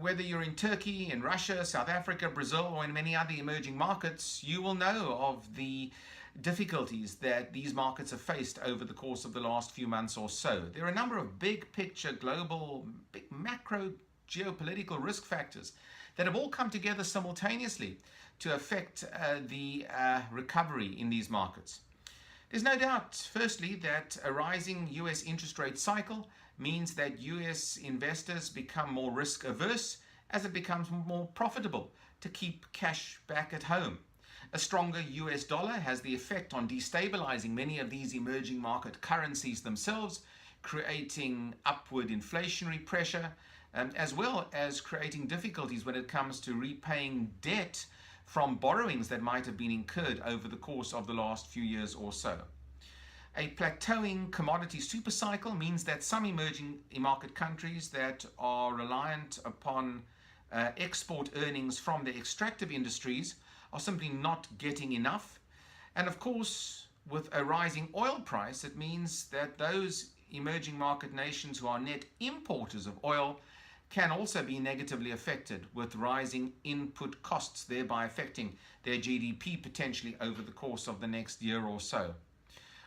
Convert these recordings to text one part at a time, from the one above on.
whether you're in Turkey, in Russia, South Africa, Brazil, or in many other emerging markets, you will know of the difficulties that these markets have faced over the course of the last few months or so. There are a number of big picture, global, big macro geopolitical risk factors that have all come together simultaneously to affect the recovery in these markets. There's no doubt, firstly, that a rising US interest rate cycle means that US investors become more risk averse as it becomes more profitable to keep cash back at home. A stronger US dollar has the effect on destabilizing many of these emerging market currencies themselves, creating upward inflationary pressure, as well as creating difficulties when it comes to repaying debt from borrowings that might have been incurred over the course of the last few years or so. A plateauing commodity supercycle means that some emerging market countries that are reliant upon export earnings from the extractive industries are simply not getting enough. And of course, with a rising oil price, it means that those emerging market nations who are net importers of oil can also be negatively affected with rising input costs, thereby affecting their GDP potentially over the course of the next year or so.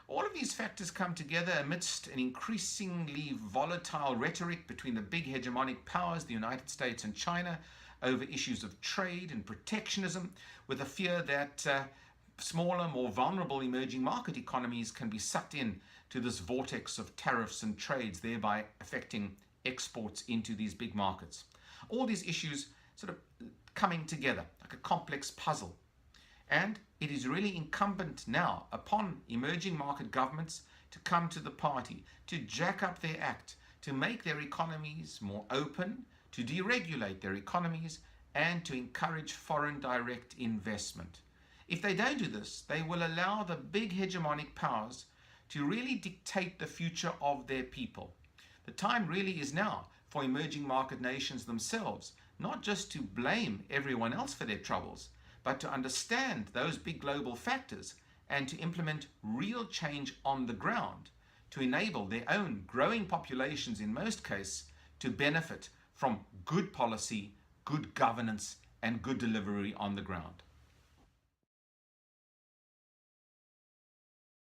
All of these factors come together amidst an increasingly volatile rhetoric between the big hegemonic powers, the United States and China, over issues of trade and protectionism, with a fear that smaller, more vulnerable emerging market economies can be sucked in to this vortex of tariffs and trades, thereby affecting exports into these big markets. All these issues sort of coming together like a complex puzzle. And it is really incumbent now upon emerging market governments to come to the party, to jack up their act, to make their economies more open, to deregulate their economies, and to encourage foreign direct investment. If they don't do this, they will allow the big hegemonic powers to really dictate the future of their people. The time really is now for emerging market nations themselves, not just to blame everyone else for their troubles, but to understand those big global factors and to implement real change on the ground to enable their own growing populations, in most cases, to benefit from good policy, good governance, and good delivery on the ground.